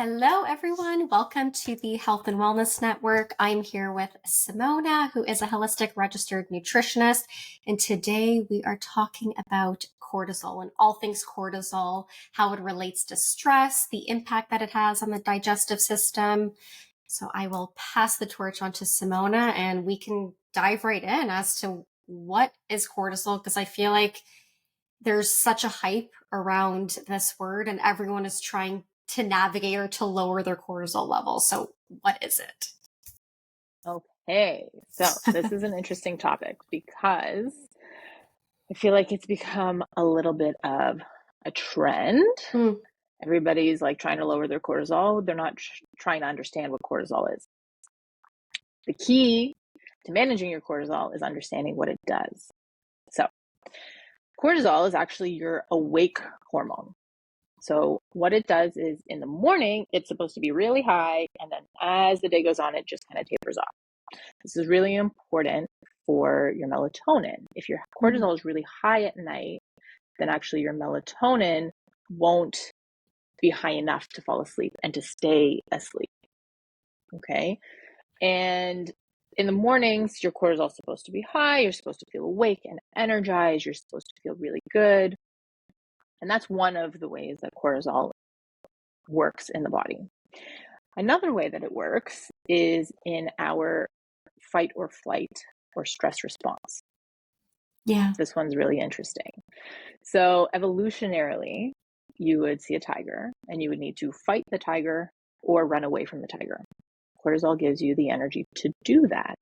Hello, everyone. Welcome to the Health and Wellness Network. I'm here with Simona, who is a holistic registered nutritionist. And today we are talking about cortisol and all things cortisol, how it relates to stress, the impact that it has on the digestive system. So I will pass the torch on to Simona and we can dive right in as to what is cortisol, because I feel like there's such a hype around this word and everyone is trying to navigate or to lower their cortisol levels. So what is it? Okay, so this is an interesting topic because I feel like it's become a little bit of a trend. Everybody's like trying to lower their cortisol. They're not trying to understand what cortisol is. The key to managing your cortisol is understanding what it does. So cortisol is actually your awake hormone. So what it does is in the morning, it's supposed to be really high. And then as the day goes on, it just kind of tapers off. This is really important for your melatonin. If your cortisol is really high at night, then actually your melatonin won't be high enough to fall asleep and to stay asleep. Okay. And in the mornings, your cortisol is supposed to be high. You're supposed to feel awake and energized. You're supposed to feel really good. And that's one of the ways that cortisol works in the body. Another way that it works is in our fight or flight or stress response. Yeah. This one's really interesting. So evolutionarily, you would see a tiger and you would need to fight the tiger or run away from the tiger. Cortisol gives you the energy to do that.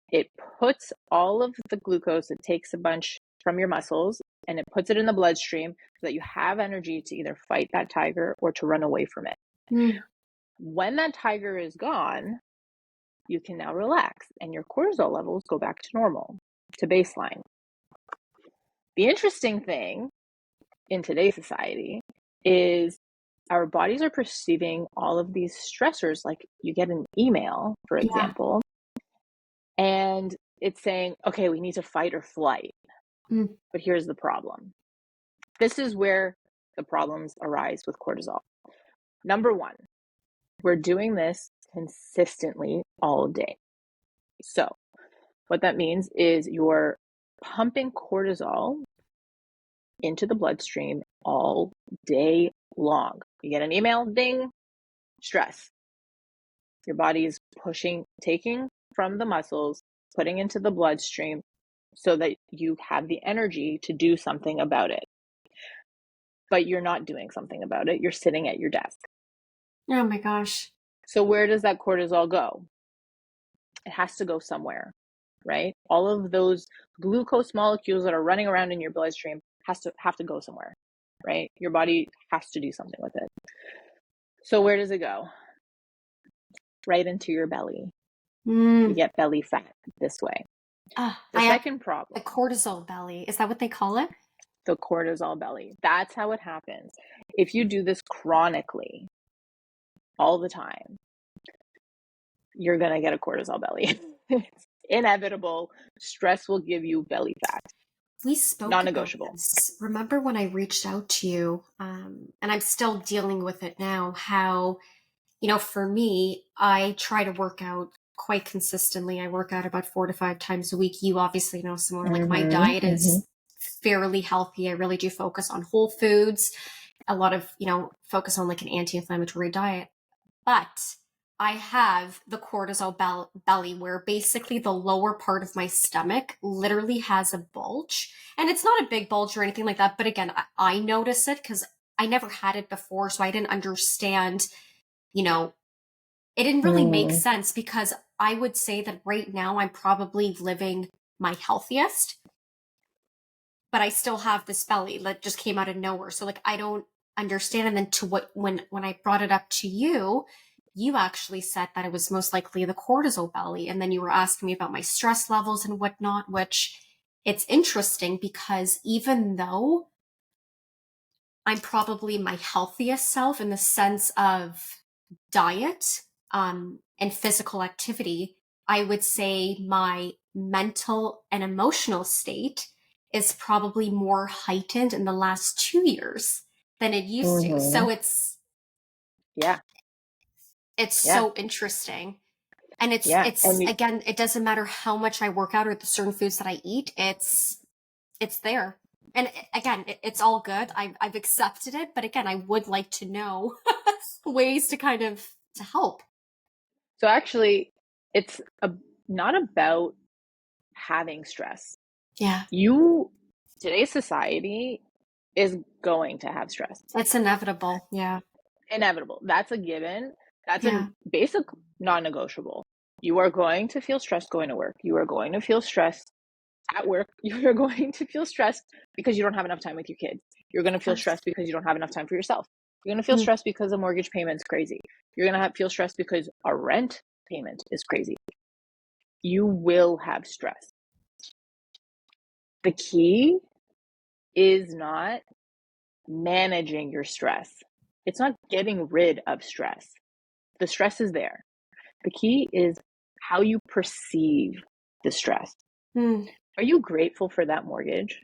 It puts all of the glucose, it takes a bunch from your muscles and it puts it in the bloodstream so that you have energy to either fight that tiger or to run away from it. When that tiger is gone, you can now relax and your cortisol levels go back to normal, to baseline. The interesting thing in today's society is our bodies are perceiving all of these stressors, like you get an email, for example, and it's saying, okay, we need to fight or flight. But here's the problem. This is where the problems arise with cortisol. Number one, we're doing this consistently all day. So what that means is you're pumping cortisol into the bloodstream all day long. You get an email, ding, stress. Your body is taking from the muscles, putting into the bloodstream so that you have the energy to do something about it. But you're not doing something about it. You're sitting at your desk. Oh my gosh. So where does that cortisol go? It has to go somewhere, right? All of those glucose molecules that are running around in your bloodstream have to go somewhere, right? Your body has to do something with it. So where does it go? Right into your belly. You get belly fat this way. The second problem. The cortisol belly. Is that what they call it? The cortisol belly. That's how it happens. If you do this chronically, all the time, you're going to get a cortisol belly. It's inevitable. Stress will give you belly fat. We spoke non-negotiable. about this. Remember when I reached out to you, and I'm still dealing with it now, how, for me, I try to work out quite consistently. I work out about 4 to 5 times a week. You obviously know, someone like my diet is fairly healthy. I really do focus on whole foods, a lot of, focus on like an anti-inflammatory diet. But I have the cortisol belly where basically the lower part of my stomach literally has a bulge. And it's not a big bulge or anything like that. But again, I notice it because I never had it before. So I didn't understand, it didn't really make sense, because I would say that right now I'm probably living my healthiest, but I still have this belly that just came out of nowhere. So like, I don't understand. And then when I brought it up to you, you actually said that it was most likely the cortisol belly. And then you were asking me about my stress levels and whatnot, which it's interesting because even though I'm probably my healthiest self in the sense of diet and physical activity, I would say my mental and emotional state is probably more heightened in the last 2 years than it used to. So Yeah. It's Yeah. so interesting. And it's Yeah. it's And again, it doesn't matter how much I work out or the certain foods that I eat, it's there. And again, it's all good. I've accepted it, but again, I would like to know ways to kind of to help. so actually, it's not about having stress. Yeah, You, today's society is going to have stress. it's inevitable. Yeah, Inevitable. That's a given. That's a yeah, basic non-negotiable. You are going to feel stressed going to work. You are going to feel stressed at work. You are going to feel stressed because you don't have enough time with your kids. You're going to of feel course. stressed because you don't have enough time for yourself. You're going to feel Mm, stressed because a mortgage payment's crazy. You're going to feel stressed because a rent payment is crazy. You will have stress. The key is not managing your stress. It's not getting rid of stress. The stress is there. The key is how you perceive the stress. mm, Are you grateful for that mortgage?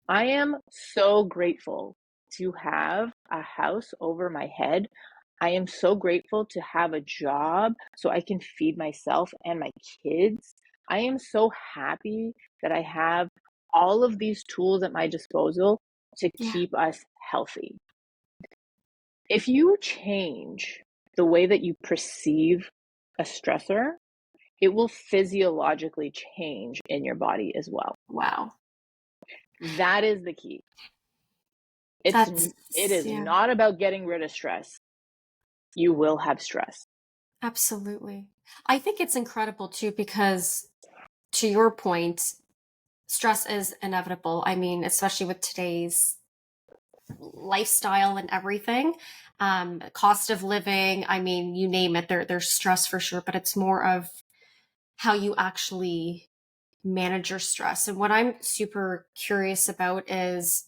I am so grateful to have a house over my head. I am so grateful to have a job so I can feed myself and my kids. I am so happy that I have all of these tools at my disposal to yeah, keep us healthy. If you change the way that you perceive a stressor, it will physiologically change in your body as well. wow. That is the key. It's That's it is yeah, not about getting rid of stress. You will have stress. absolutely. I think it's incredible too because to your point, stress is inevitable. I mean, especially with today's lifestyle and everything, cost of living. I mean, you name it. There's stress for sure, but it's more of how you actually manage your stress. And what I'm super curious about is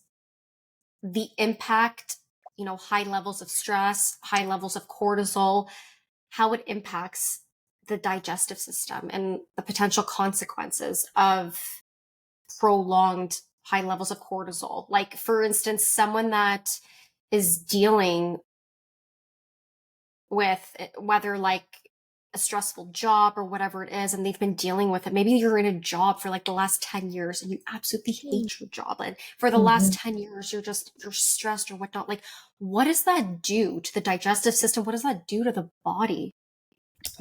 the impact, high levels of stress, high levels of cortisol, how it impacts the digestive system and the potential consequences of prolonged high levels of cortisol. Like, for instance, someone that is dealing with whether like a stressful job or whatever it is, and they've been dealing with it. Maybe you're in a job for like the last 10 years and you absolutely hate your job. And for the last Mhm. 10 years, you're stressed or whatnot. Like, what does that do to the digestive system? What does that do to the body?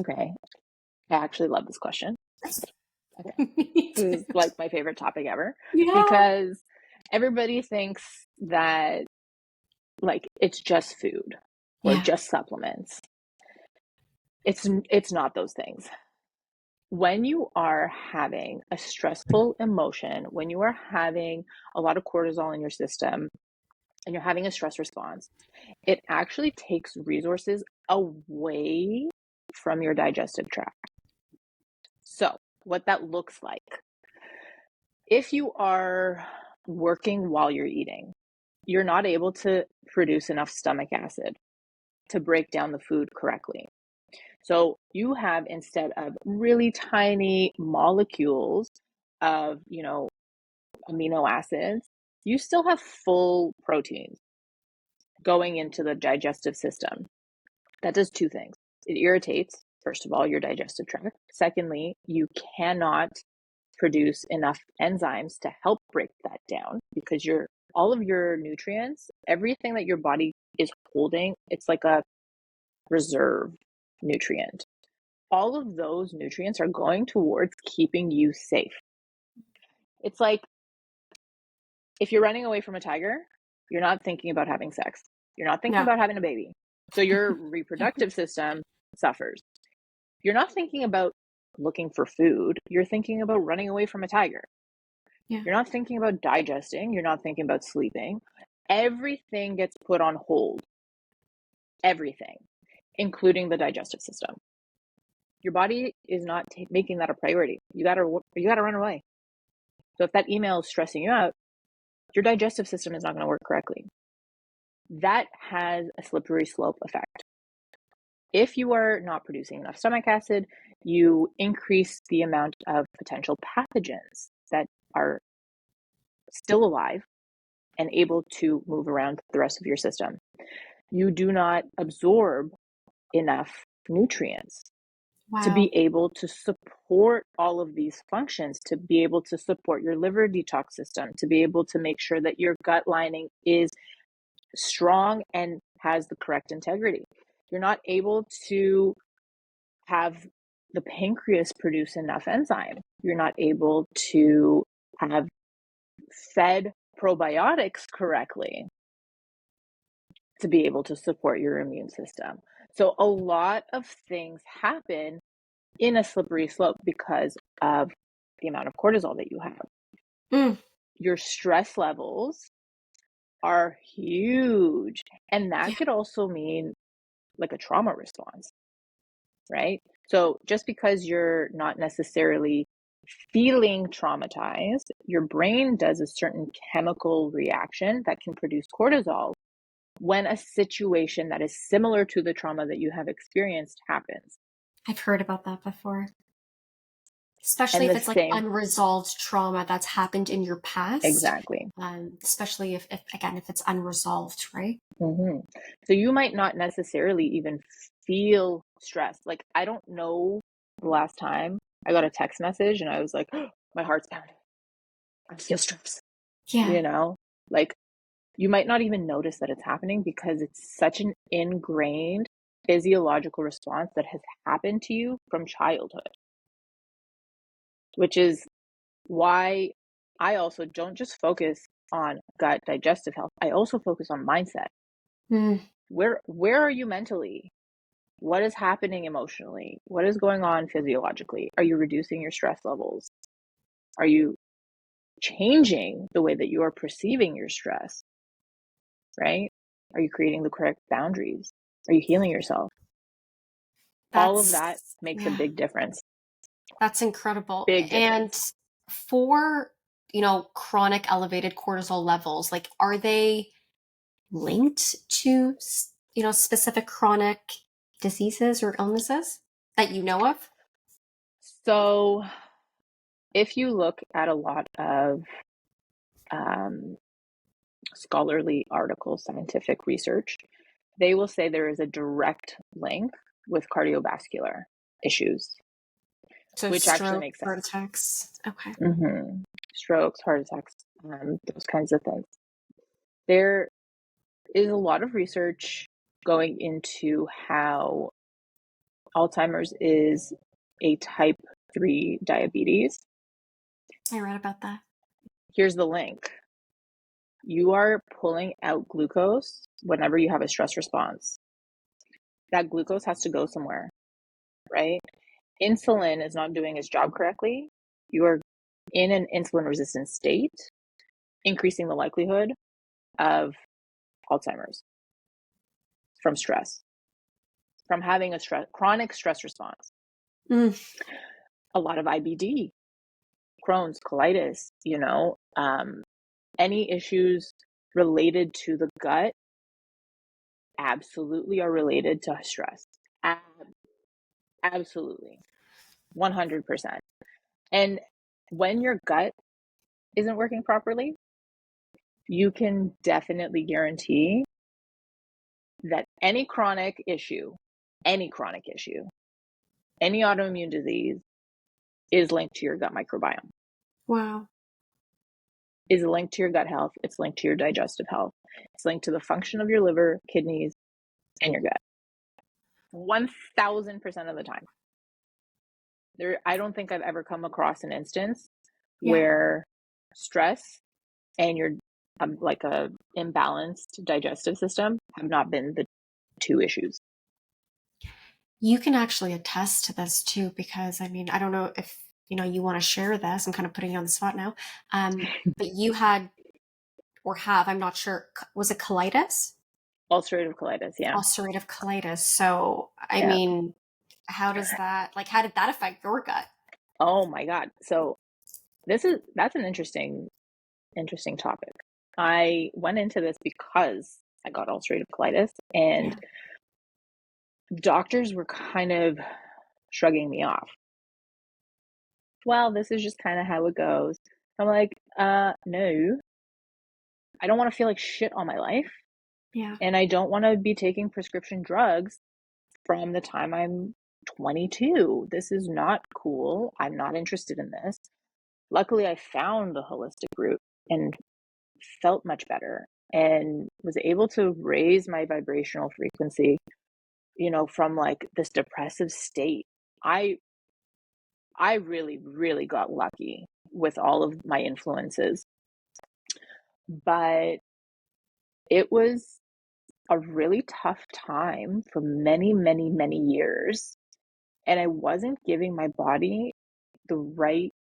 Okay. I actually love this question. Okay. Me This is too. like my favorite topic ever Yeah. because everybody thinks that like it's just food or Yeah. just supplements. It's not those things. When you are having a stressful emotion, when you are having a lot of cortisol in your system and you're having a stress response, it actually takes resources away from your digestive tract. So, what that looks like, if you are working while you're eating, you're not able to produce enough stomach acid to break down the food correctly. So, you have instead of really tiny molecules of, amino acids, you still have full proteins going into the digestive system. That does two things. It irritates, first of all, your digestive tract. Secondly, you cannot produce enough enzymes to help break that down because all of your nutrients, everything that your body is holding, it's like a reserve nutrient. All of those nutrients are going towards keeping you safe. It's like if you're running away from a tiger, you're not thinking about having sex. You're not thinking No. about having a baby. So your reproductive system suffers. You're not thinking about looking for food. You're thinking about running away from a tiger. Yeah. You're not thinking about digesting. You're not thinking about sleeping. Everything gets put on hold. Everything, including the digestive system. Your body is not making that a priority. You gotta run away. So if that email is stressing you out, your digestive system is not going to work correctly. That has a slippery slope effect. If you are not producing enough stomach acid, you increase the amount of potential pathogens that are still alive and able to move around the rest of your system. You do not absorb enough nutrients to be Wow. able to support all of these functions, to be able to support your liver detox system, to be able to make sure that your gut lining is strong and has the correct integrity. You're not able to have the pancreas produce enough enzyme. You're not able to have fed probiotics correctly to be able to support your immune system. So a lot of things happen in a slippery slope because of the amount of cortisol that you have. Mm. Your stress levels are huge. And that Yeah. could also mean like a trauma response, right? So just because you're not necessarily feeling traumatized, your brain does a certain chemical reaction that can produce cortisol when a situation that is similar to the trauma that you have experienced happens. I've heard about that before. Especially And if the it's like same, unresolved trauma that's happened in your past. exactly. Especially if again, if it's unresolved, right? Mm-hmm. So you might not necessarily even feel stressed. Like, I don't know the last time I got a text message and I was like, oh, my heart's pounding. I feel stressed. Yeah. You know, like you might not even notice that it's happening because it's such an ingrained physiological response that has happened to you from childhood, which is why I also don't just focus on gut digestive health. I also focus on mindset. Mm. Where are you mentally? What is happening emotionally? What is going on physiologically? Are you reducing your stress levels? Are you changing the way that you are perceiving your stress? Right? Are you creating the correct boundaries? Are you healing yourself? All of that That's makes a yeah, big difference. that's incredible. Big And difference. for, chronic elevated cortisol levels, like are they linked to, specific chronic diseases or illnesses that you know of? So, if you look at a lot of um, scholarly articles, scientific research, they will say there is a direct link with cardiovascular issues, So which actually stroke, makes heart sense. attacks. Okay. Strokes, heart attacks, those kinds of things. There is a lot of research going into how Alzheimer's is a type 3 diabetes. I read about that. Here's the link. You are pulling out glucose whenever you have a stress response. That glucose has to go somewhere, right? Insulin is not doing its job correctly. You are in an insulin resistant state, increasing the likelihood of Alzheimer's from stress, from having a chronic stress response. Mm. A lot of IBD, Crohn's, colitis, any issues related to the gut absolutely are related to stress. Absolutely. 100%. And when your gut isn't working properly, you can definitely guarantee that any chronic issue, any autoimmune disease is linked to your gut microbiome, Wow. is linked to your gut health. It's linked to your digestive health. It's linked to the function of your liver, kidneys, and your gut. 1000% of the time. I don't think I've ever come across an instance Yeah. where stress and your like a imbalanced digestive system have not been the two issues. You can actually attest to this too, because I mean, I don't know if you want to share this. I'm kind of putting you on the spot now. But you had or have, I'm not sure, was it colitis? Ulcerative colitis, yeah. Ulcerative colitis. So, I Yeah. mean, how did that affect your gut? Oh my God. So that's an interesting topic. I went into this because I got ulcerative colitis and Yeah. doctors were kind of shrugging me off. Well, this is just kind of how it goes. I'm like, no, I don't want to feel like shit all my life. Yeah. And I don't want to be taking prescription drugs from the time I'm 22. This is not cool. I'm not interested in this. Luckily, I found the holistic route and felt much better and was able to raise my vibrational frequency, from like this depressive state. I really, really got lucky with all of my influences, but it was a really tough time for many, many, many years. And I wasn't giving my body the right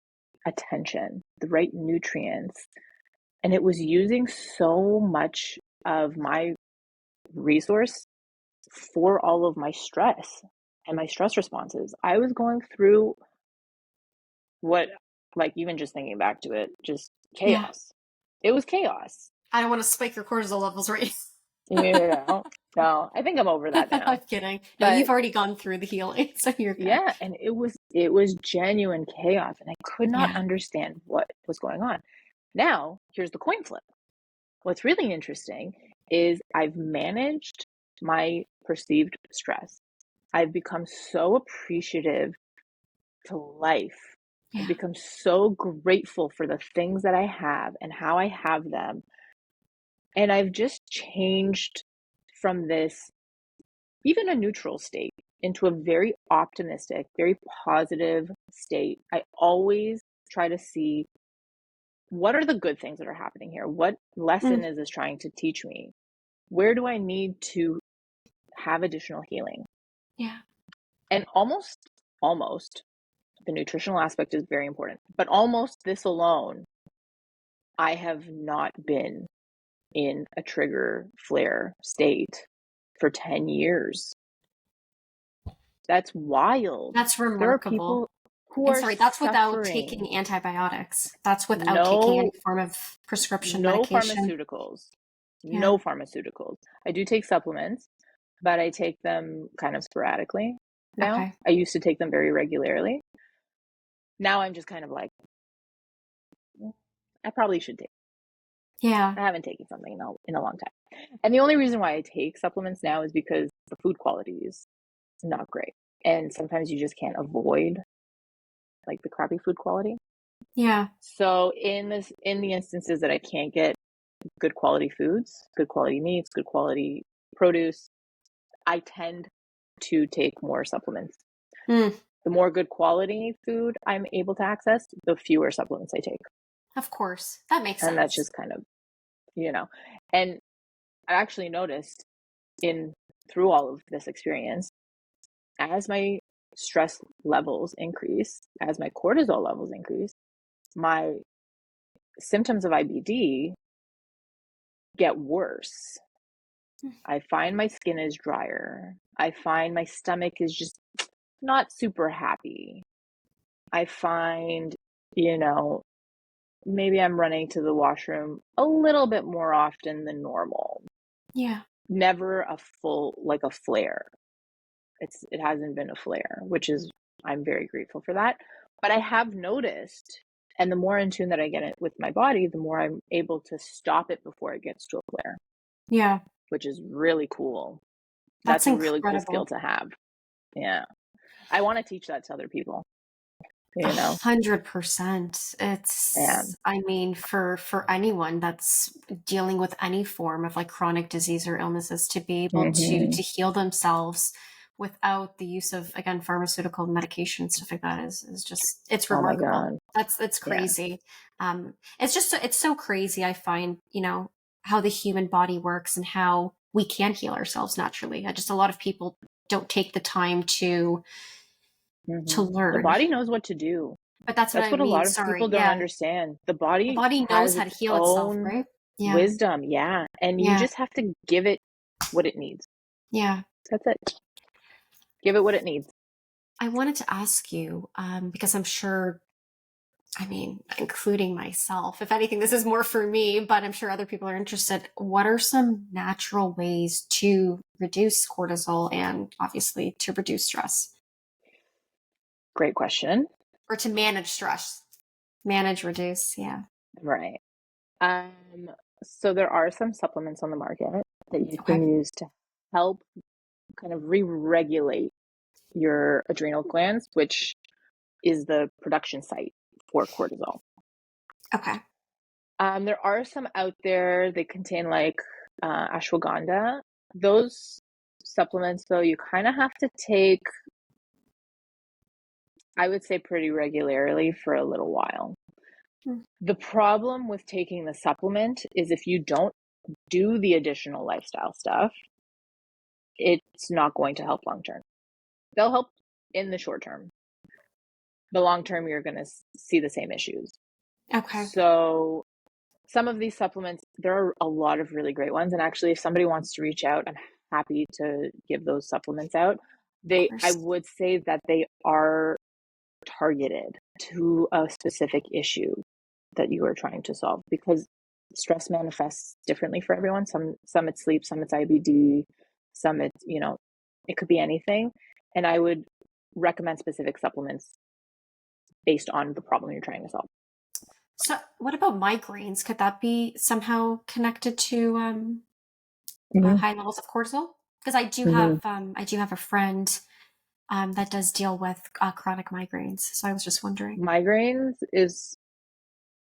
attention, the right nutrients. And it was using so much of my resource for all of my stress and my stress responses. I was going through what, like, even just thinking back to it, just Yeah. chaos. It was chaos. I don't want to spike your cortisol levels, right? No, I think I'm over that I'm now. kidding. No, But you've already gone through the healing, so you're good. yeah, and it was genuine chaos, and I could not Yeah. understand what was going on. Now, here's the coin flip. What's really interesting is I've managed my perceived stress. I've become so appreciative to life. I've Yeah. become so grateful for the things that I have and how I have them. And I've just changed from this, even a neutral state, into a very optimistic, very positive state. I always try to see what are the good things that are happening here? What lesson Mm, is this trying to teach me? Where do I need to have additional healing? yeah. And almost, the nutritional aspect is very important, but almost this alone, I have not been in a trigger flare state for 10 years. That's wild. That's There are remarkable. people who And are sorry, that's without suffering. taking antibiotics. That's without taking any No, form of prescription no medication. pharmaceuticals. Yeah. No pharmaceuticals. I do take supplements, but I take them kind of sporadically now. Okay. I used to take them very regularly. Now I'm just kind of like, I probably should take. Yeah. I haven't taken something in a long time. And the only reason why I take supplements now is because the food quality is not great. And sometimes you just can't avoid like the crappy food quality. Yeah. So in the instances that I can't get good quality foods, good quality meats, good quality produce, I tend to take more supplements. Mm, The more good quality food I'm able to access, the fewer supplements I take. of course. That makes And that's sense. just kind of, you know. And I actually noticed in through all of this experience, as my stress levels increase, as my cortisol levels increase, my symptoms of IBD get worse. I find my skin is drier. I find my stomach is just not super happy. I find, you know, maybe I'm running to the washroom a little bit more often than normal. Yeah. Never a full, like a flare. It hasn't been a flare, which is, I'm very grateful for that. But I have noticed, and the more in tune that I get it with my body, the more I'm able to stop it before it gets to a flare, Yeah. which is really cool. That's That's a really cool skill incredible. to have. Yeah. I want to teach that to other people, A you know? 100%. And It's, I mean, for anyone that's dealing with any form of like chronic disease or illnesses to be able mm-hmm. to heal themselves without the use of, again, pharmaceutical medication, stuff like that is just, it's Oh my remarkable. God. It's Yeah. crazy. It's just, it's so crazy. I find, how the human body works and how we can heal ourselves naturally. I just, a lot of people don't take the time to The learn. body knows what to do. But that's what That's I what a mean. lot of Sorry. people don't Yeah. understand. The The body body knows has how to its heal itself, own right? Yeah. wisdom. Yeah. And you Yeah. just have to give it what it needs. Yeah. That's it. Give it what it needs. I wanted to ask you, because I'm sure, I mean, including myself, if anything, this is more for me, but I'm sure other people are interested. What are some natural ways to reduce cortisol and obviously to reduce stress Great question. or to manage stress? Manage, reduce. Yeah. Right. Um, so there are some supplements on the market that you Okay. can use to help kind of re-regulate your adrenal glands, which is the production site for cortisol. Okay. There are some out there, they contain like ashwagandha. Those supplements, though, you kind of have to take, I would say, pretty regularly for a little while. Mm. The problem with taking the supplement is if you don't do the additional lifestyle stuff, it's not going to help long term. They'll help in the short term. The long term, you're going to see the same issues. Okay. So some of these supplements, there are a lot of really great ones. And actually, if somebody wants to reach out, I'm happy to give those supplements out. Of I course. would say that they are targeted to a specific issue that you are trying to solve, because stress manifests differently for everyone. Some it's sleep, some it's IBD, some it's, it could be anything. And I would recommend specific supplements based on the problem you're trying to solve. So, what about migraines? Could that be somehow connected to Mm-hmm. high levels of cortisol? Because Mm-hmm. I do have a friend that does deal with chronic migraines. So I was just wondering. Migraines is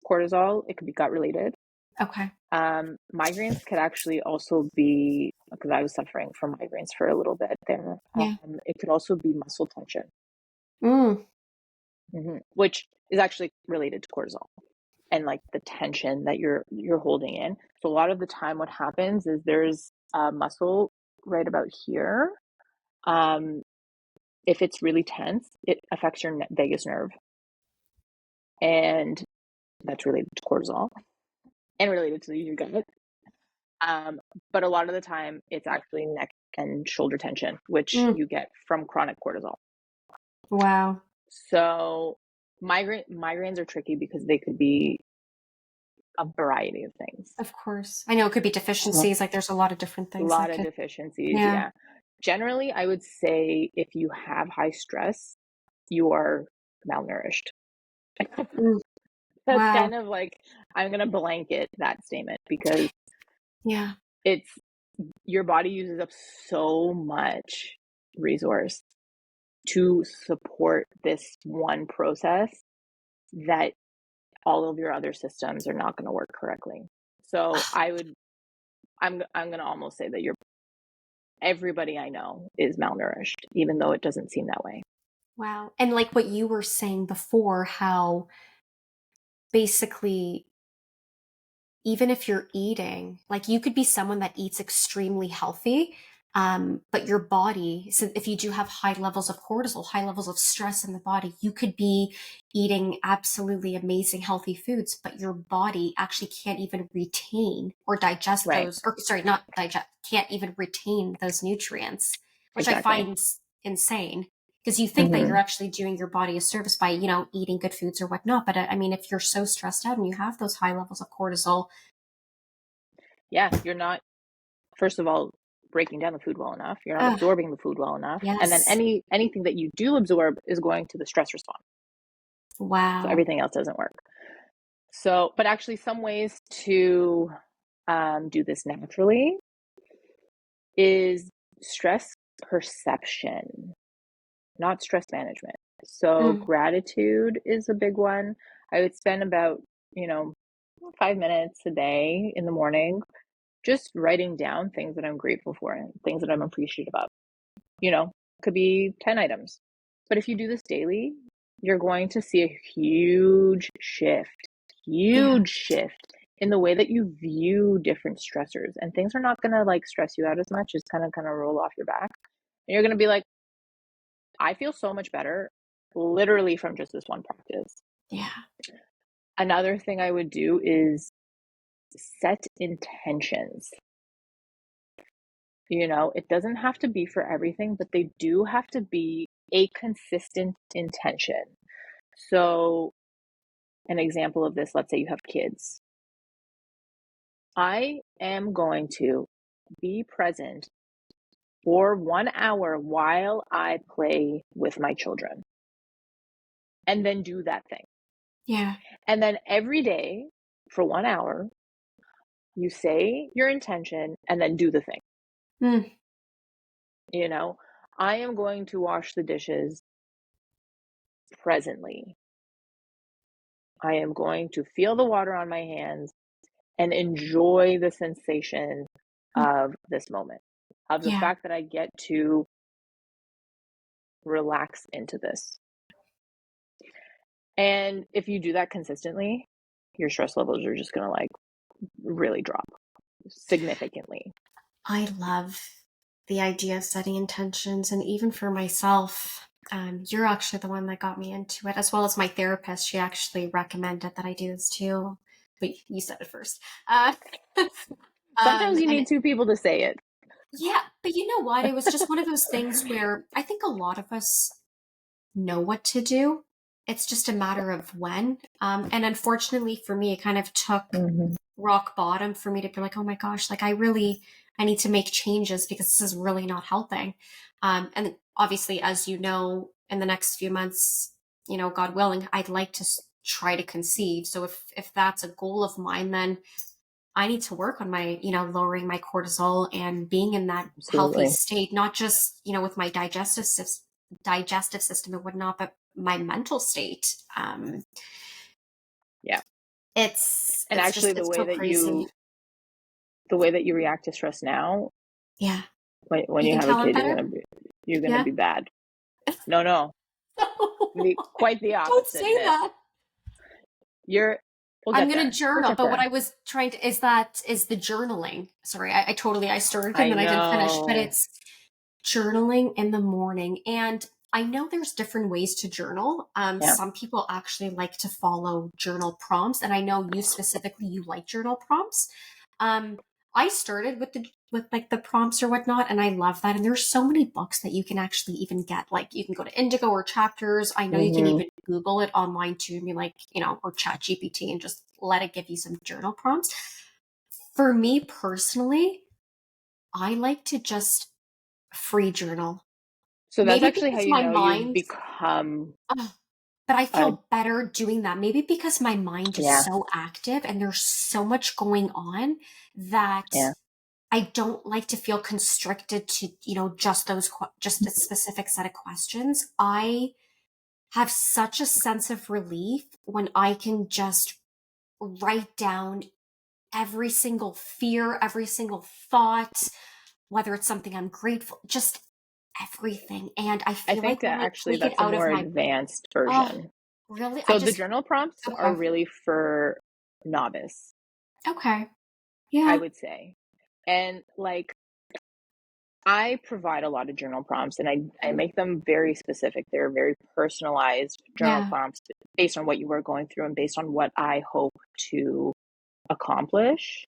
cortisol. It could be gut related. Okay. Migraines could actually also be, because I was suffering from migraines for a little bit there. Yeah. It could also be muscle tension, Mm. which is actually related to cortisol and like the tension that you're holding in. So a lot of the time, what happens is there's a muscle right about here. Um, if it's really tense, it affects your vagus nerve, and that's related to cortisol and related to your gut. Um, but a lot of the time, it's actually neck and shoulder tension, which Mm. you get from chronic cortisol. Wow. So migraines are tricky because they could be a variety of things. Of course. I know it could be deficiencies. Like there's a lot of different A things lot that of could. deficiencies, Yeah. yeah. Generally, I would say if you have high stress, you are malnourished. Mm. That's Wow. kind of like, I'm going to blanket that statement because Yeah. it's your body uses up so much resource to support this one process that all of your other systems are not going to work correctly. So I'm going to almost say that everybody I know is malnourished, even though it doesn't seem that way. Wow. And like what you were saying before, how basically even if you're eating, like you could be someone that eats extremely healthy, but your body, so if you do have high levels of cortisol, high levels of stress in the body, you could be eating absolutely amazing healthy foods, but your body actually can't even retain or digest Right. those, or sorry, not digest, can't even retain those nutrients, which I Exactly. find insane. Because you think that you're Mm-hmm. actually doing your body a service by, eating good foods or whatnot. But I mean, if you're so stressed out and you have those high levels of cortisol, Yeah, you're not, first of all, breaking down the food well enough. You're not ugh, absorbing the food well enough. And then yes. anything that you do absorb is going to the stress response. So Wow. everything else doesn't work. So, but actually, some ways to do this naturally is stress perception, not stress management. So, Mm, gratitude is a big one. I would spend about, you know, 5 minutes a day in the morning just writing down things that I'm grateful for and things that I'm appreciative of. Could be 10 items. But if you do this daily, you're going to see a yeah. huge shift in the way that you view different stressors. And things are not going to like stress you out as much. It's kind of roll off your back. And you're going to be like, I feel so much better literally from just this one practice. Yeah. Another thing I would do is set intentions. It doesn't have to be for everything, but they do have to be a consistent intention. So, an example of this, let's say you have kids. I am going to be present for 1 hour while I play with my children, and then do that thing. Yeah. And then every day for 1 hour, You say your intention and then do the thing. Mm. You know, I am going to wash the dishes presently. I am going to feel the water on my hands and enjoy the sensation Mm. of this moment, of the Yeah. fact that I get to relax into this. And if you do that consistently, your stress levels are just going to like really drop significantly. I love the idea of setting intentions. And even for myself, you're actually the one that got me into it, as well as my therapist. She actually recommended that I do this too. But you said it first. Sometimes you And need two people to say it. yeah, but you know what? It was just one of those things where I think a lot of us know what to do. It's just a matter of when. And unfortunately for me, it kind of took Mm-hmm. rock bottom for me to be like, oh my gosh, like I need to make changes because this is really not helping. And obviously, as you know, in the next few months, God willing, I'd like to try to conceive. So if that's a goal of mine, then I need to work on my, lowering my cortisol and being in that healthy Absolutely. state, not just, with my digestive system and whatnot, but my mental state. Yeah. It's And it's actually just it's so crazy. the way that you react to stress now, Yeah. when You you can have a tell I'm kid, better? you're gonna Yeah. be bad. No, be quite the Don't opposite, say Miss. that. You're we'll I'm get gonna there. We'll journal, get but what there. I was trying to is the journaling. Sorry, I started and I then I didn't finish, but know. it's journaling in the morning. And I know there's different ways to journal. Yeah, Some people actually like to follow journal prompts, and I know you specifically, you like journal prompts. Um, I started with like the prompts or whatnot, and I love that. And there's so many books that you can actually even get. Like you can go to Indigo or Chapters. I know you can hmm even Google it online too, and be like, or Chat GPT, and just let it give you some journal prompts. For me personally, I like to just free journal. So that's Maybe actually how because you my know you've mind, become oh, but I a feel better doing that. Maybe because my mind is yeah, so active and there's so much going on that yeah. I don't like to feel constricted to, just just a specific set of questions. I have such a sense of relief when I can just write down every single fear, every single thought, whether it's something I'm grateful, just everything. And I I feel think like when that I actually take it that's a out of more my, advanced oh, version. really? So the journal prompts are Okay. really for novice, Okay. I Yeah. would say. And like I provide a lot of journal prompts and I make them very specific. They're very personalized journal Yeah. prompts based on what you are going through and based on what I hope to accomplish,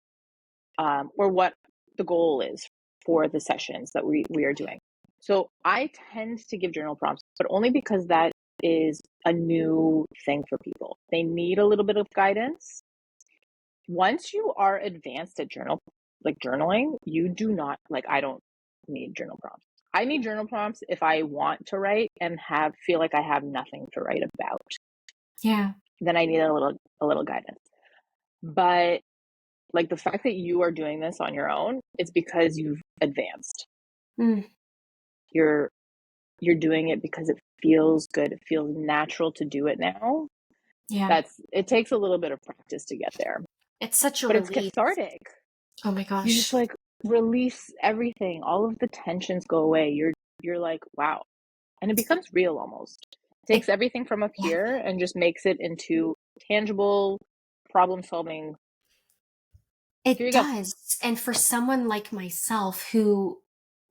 or what the goal is for the sessions that we are doing. So I tend to give journal prompts, but only because that is a new thing for people. They need a little bit of guidance. Once you are advanced at journaling, you do not like I don't need journal prompts. I need journal prompts if I want to write and feel like I have nothing to write about. Yeah. Then I need a little guidance. But like the fact that you are doing this on your own is because you've advanced. Mm, You're you're doing it because it feels good. It feels natural to do it now. yeah. It takes a little bit of practice to get there, It's such a but it's relief. cathartic. Oh my You just gosh. like release everything. All of the tensions go away. You're like, wow. And it becomes real almost. It takes It, everything from up yeah, here and just makes it into tangible problem solving. Here it you go. does. And for someone like myself who,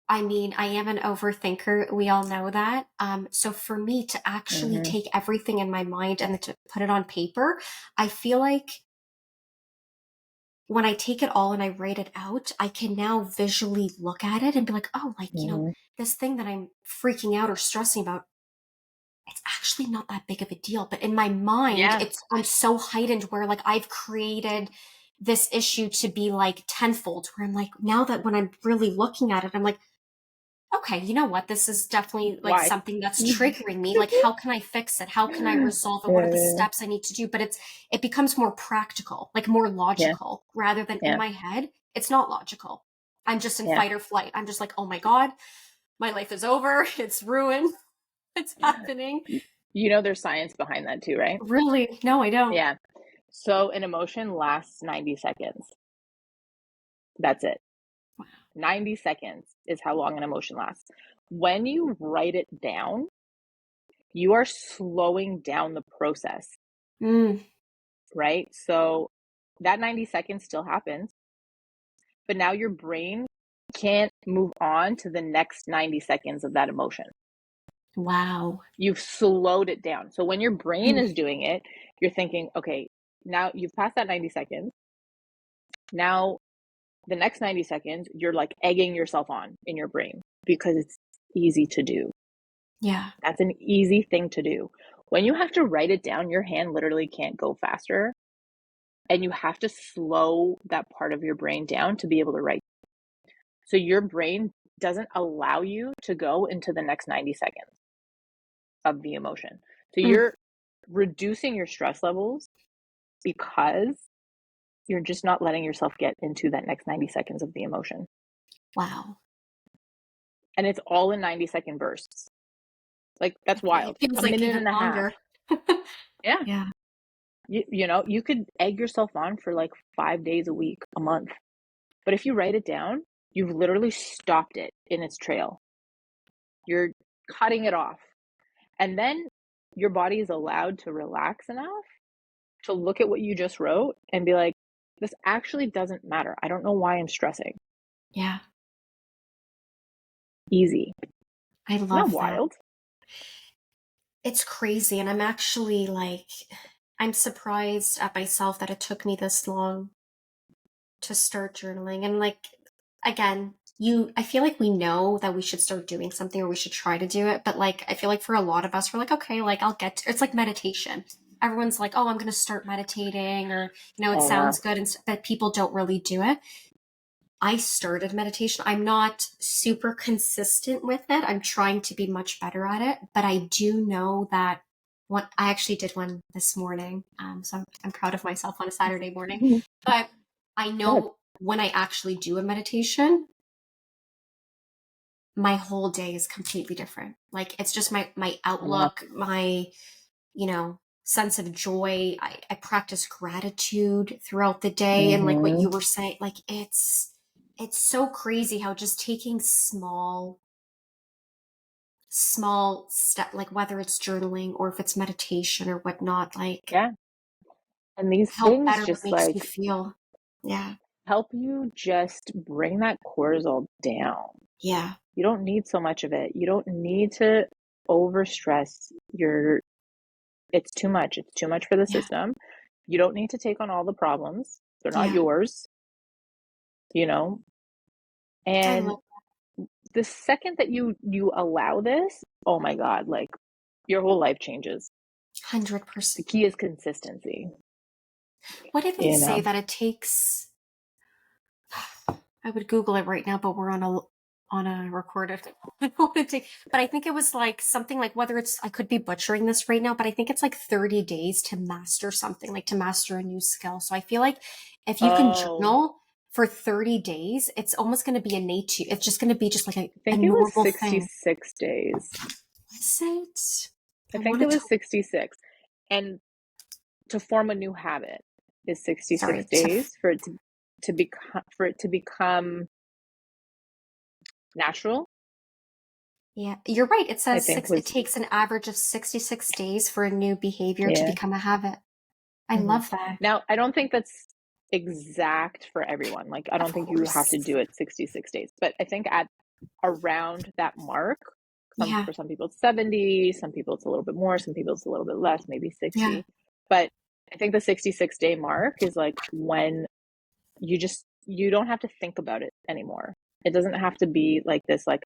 I mean, I am an overthinker. We all know that. So for me to actually Mm-hmm. take everything in my mind and to put it on paper, I feel like when I take it all and I write it out, I can now visually look at it and be like, oh, like, Mm-hmm. this thing that I'm freaking out or stressing about, it's actually not that big of a deal. But in my mind, Yeah. I'm so heightened where like I've created this issue to be like tenfold, where I'm like, now that when I'm really looking at it, I'm like, okay, you know what? This is definitely like Why? something that's triggering me. Like, how can I fix it? How can I resolve it? What are the Yeah, steps I need to do? But it becomes more practical, like more yeah, logical rather than in yeah, my head. It's not logical. I'm just in yeah. fight or flight. I'm just like, oh my God, my life is over. It's ruined. It's happening. You know, there's science behind that too, right? Really? No, I don't. Yeah. So an emotion lasts 90 seconds. That's it. 90 seconds is how long an emotion lasts. When you write it down, you are slowing down the process, Mm, right? So that 90 seconds still happens, but now your brain can't move on to the next 90 seconds of that emotion. wow. You've slowed it down. So when your brain Mm, is doing it, you're thinking, okay, now you've passed that 90 seconds. Now, the next 90 seconds, you're like egging yourself on in your brain because it's easy to do. yeah. That's an easy thing to do. When you have to write it down, your hand literally can't go faster. And you have to slow that part of your brain down to be able to write. So your brain doesn't allow you to go into the next 90 seconds of the emotion. So Mm, you're reducing your stress levels because you're just not letting yourself get into that next 90 seconds of the emotion. wow. And it's all in 90-second bursts. Like, that's It wild. feels A like minute even and a half. longer. Yeah. Yeah. You know, you could egg yourself on for like 5 days a week, a month. But if you write it down, you've literally stopped it in its trail. You're cutting it off. And then your body is allowed to relax enough to look at what you just wrote and be like, this actually doesn't matter. I don't know why I'm stressing. Yeah. Easy. I Isn't that love that. wild? It's crazy. And I'm actually like, I'm surprised at myself that it took me this long to start journaling. And like, again, I feel like we know that we should start doing something or we should try to do it. But like, I feel like for a lot of us, we're like, okay, like it's like meditation. Everyone's like, oh, I'm going to start meditating or, it Oh, yeah. sounds good. But people don't really do it. I started meditation. I'm not super consistent with it. I'm trying to be much better at it, but I do know that I actually did one this morning. So I'm proud of myself on a Saturday morning. But I Good. know when I actually do a meditation, my whole day is completely different. Like it's just my Yeah. outlook, my, sense of joy. I practice gratitude throughout the day. And like what Mm-hmm. you were saying, like it's so crazy how just taking small step, like whether it's journaling or if it's meditation or whatnot, like Yeah. And these help things better what just makes like me feel. Yeah. help you just bring that cortisol down. Yeah. You don't need so much of it. You don't need to overstress your it's too much. It's too much for the Yeah. system. You don't need to take on all the problems. They're not Yeah. yours, you know. I And love the second that you allow this, oh my God, like your whole life changes. The 100%. key is consistency, What did they you say know. that it takes? I would Google it right now, but we're on a recorded. But I think it was like something like whether it's I could be butchering this right now, but I think it's like 30 days to master something, like to master a new skill. So I feel like if you can Oh, journal for 30 days, it's almost going to be innate to you. It's just going to be just like I a think it was normal thing. 66 days. Is it? I I think it wanted to, was 66. And to form a new habit is 66 sorry, to, days for it to become natural. yeah, you're right. It I says think it was takes an average of 66 days for a new behavior to yeah. become a habit. I Hmm. love that. Now, I don't think that's exact for everyone. Like, I don't Of think you have course. to do it 66 days, but I think at around that mark, Yeah. for some people it's 70, some people it's a little bit more, some people it's a little bit less, maybe Yeah. 60. But I think the 66-day mark is like when you don't have to think about it anymore. It doesn't have to be like this like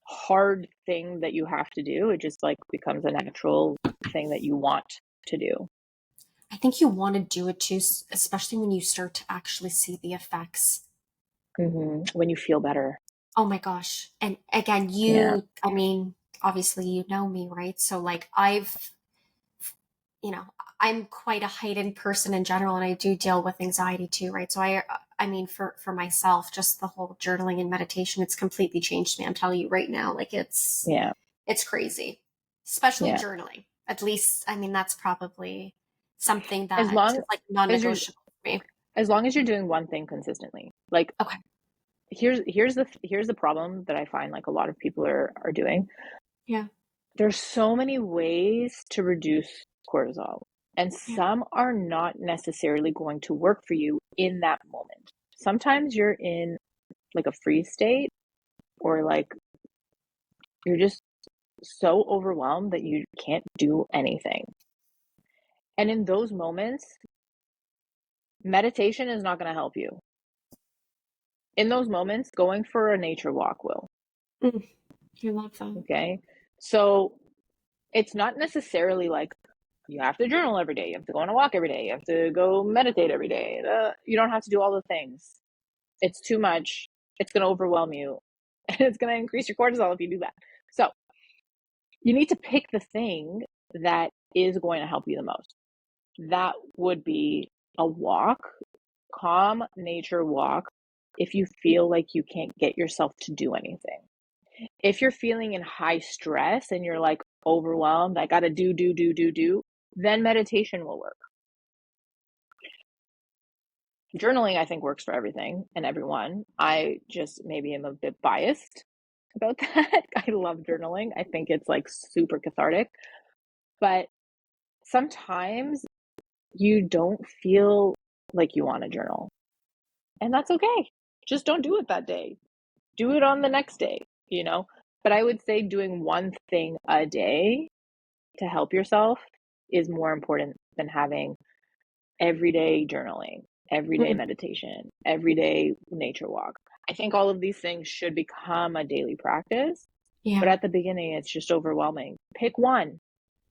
hard thing that you have to do. It just like becomes a natural thing that you want to do. I think you want to do it too, especially when you start to actually see the effects. When you feel better. Oh my gosh. And again, Yeah. I mean, obviously you know me, right? So like you know, I'm quite a heightened person in general, and I do deal with anxiety too, right? So I mean, for myself, just the whole journaling and meditation, it's completely changed me. I'm telling you right now, like Yeah. it's crazy, especially Yeah. journaling. At least, I mean, that's probably something As that long is like as you're non-negotiable for me. as long as you're doing one thing consistently. Like Okay. here's the problem that I find like a lot of people are doing. Yeah. There's so many ways to reduce cortisol, and Yeah. some are not necessarily going to work for you in that moment. Sometimes you're in like a freeze state, or like you're just so overwhelmed that you can't do anything. And in those moments, meditation is not going to help you. In those moments, going for a nature walk will. Mm, I love that. Okay. So it's not necessarily like you have to journal every day, you have to go on a walk every day, you have to go meditate every day. You don't have to do all the things. It's too much. It's going to overwhelm you and it's going to increase your cortisol if you do that. So you need to pick the thing that is going to help you the most. That would be a walk, calm nature walk, if you feel like you can't get yourself to do anything. If you're feeling in high stress and you're like overwhelmed, I got to do, then meditation will work. Journaling, I think, works for everything and everyone. I just maybe am a bit biased about that. I love journaling. I think it's like super cathartic. But sometimes you don't feel like you want to journal. And that's okay. Just don't do it that day. Do it on the next day, you know? But I would say doing one thing a day to help yourself is more important than having everyday journaling, everyday Mm, meditation, everyday nature walk. I think all of these things should become a daily practice, but yeah. at the beginning, it's just overwhelming. Pick one,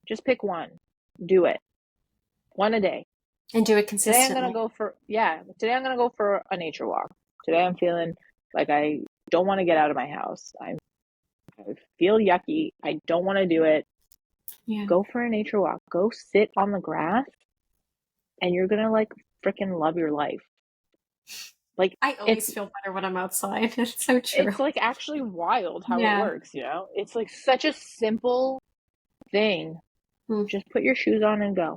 just pick one, do it one a day. And do it Today I'm gonna consistently. go for, yeah, today I'm gonna go for a nature walk. Today I'm feeling like I don't want to get out of my house. I feel yucky. I don't want to do it. Yeah. Go for a nature walk. Go sit on the grass and you're gonna like freaking love your life. Like I it's always feel better when I'm outside. It's so true. it's like actually wild how it Yeah. works, you know? It's like such a simple thing. Mm, Just put your shoes on and go.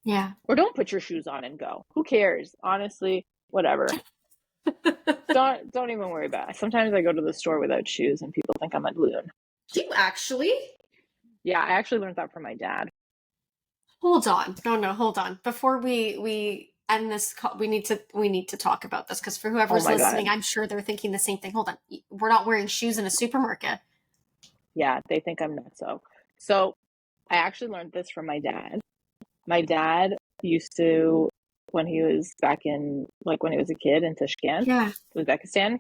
yeah. Or don't put your shoes on and go. Who cares? Honestly, whatever. Don't even worry about it. Sometimes I go to the store without shoes and people think I'm a loon. Do you actually? Yeah, I actually learned that from my dad. Hold on. No, no, hold on. Before we end this call, we need to talk about this because for Oh whoever's my listening, God. I'm sure they're thinking the same thing. Hold on. We're not wearing shoes in a supermarket. Yeah, they think I'm nuts. So I actually learned this from my dad. My dad used to, when he was back in, like when he was a kid in Tashkent, Yeah. Uzbekistan,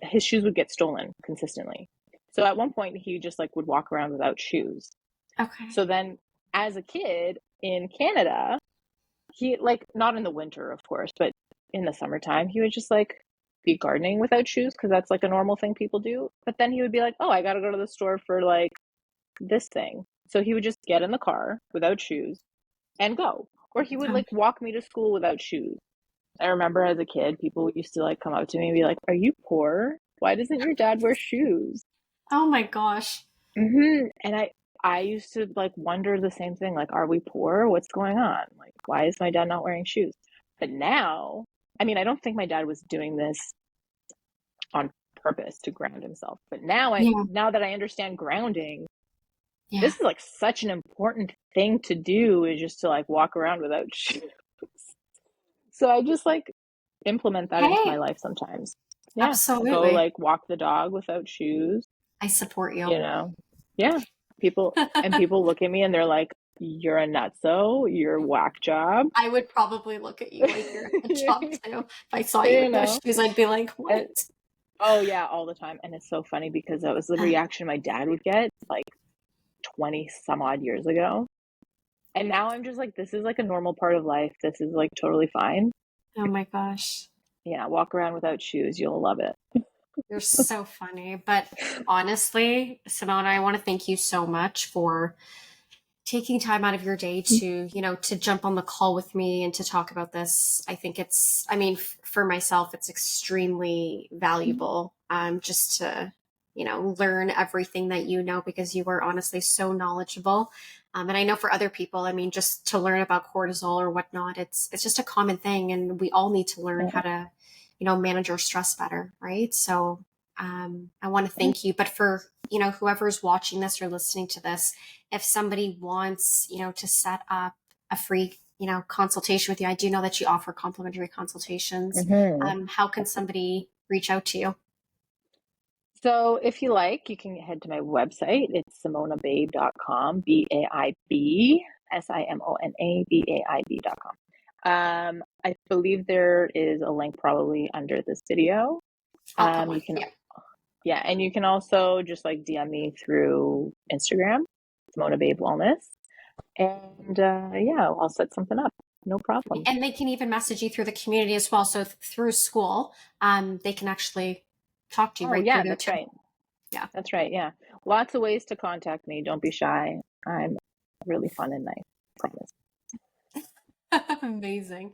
his shoes would get stolen consistently. So at one point he just like would walk around without shoes. Okay. So then as a kid in Canada, he like not in the winter, of course, but in the summertime, he would just like be gardening without shoes because that's like a normal thing people do. But then he would be like, "Oh, I got to go to the store for like this thing." So he would just get in the car without shoes and go. Or he would Oh, like walk me to school without shoes. I remember as a kid, people used to like come up to me and be like, "Are you poor? Why doesn't your dad wear shoes?" oh my gosh. And I used to like wonder the same thing, like, are we poor? What's going on? Like, why is my dad not wearing shoes? But now, I mean, I don't think my dad was doing this on purpose to ground himself. But Yeah. now that I understand grounding, Yeah. this is like such an important thing to do, is just to like walk around without shoes. So I just like implement that into my Hey, life sometimes. Yeah, I'll go absolutely. like walk the dog without shoes, I support you. you know. Yeah. People look at me and they're like, "You're a nutso, you're whack job." I would probably look at you like you're a chump too. If I saw you You with no know. shoes, I'd be like, what? And, oh yeah, all the time. And it's so funny because that was the reaction my dad would get like 20 some odd years ago. And now I'm just like, this is like a normal part of life. This is like totally fine. Oh my gosh. Yeah, walk around without shoes, you'll love it. You're so funny. But honestly, Simone, I want to thank you so much for taking time out of your day to, to jump on the call with me and to talk about this. I think I mean, for myself, it's extremely valuable, just to, learn everything that you know, because you are honestly so knowledgeable. And I know for other people, I mean, just to learn about cortisol or whatnot, it's just a common thing. And we all need to learn how to, manage our stress better. Right. So, I want to thank you, but for, whoever's watching this or listening to this, if somebody wants, to set up a free, consultation with you, I do know that you offer complimentary consultations. Mhm. How can somebody reach out to you? So if you like, you can head to my website. It's simonababe.com, BAIBSIMONABAIB.com. I believe there is a link probably under this video. I'll put one. You can, Yeah. yeah, and you can also just like DM me through Instagram, Simona Babe Wellness, and yeah, I'll set something up. No problem. And they can even message you through the community as well. So through school, they can actually talk to you Oh right through yeah, there that's too. right. Yeah. That's right. Yeah, lots of ways to contact me. Don't be shy. I'm really fun and nice. Promise. Amazing.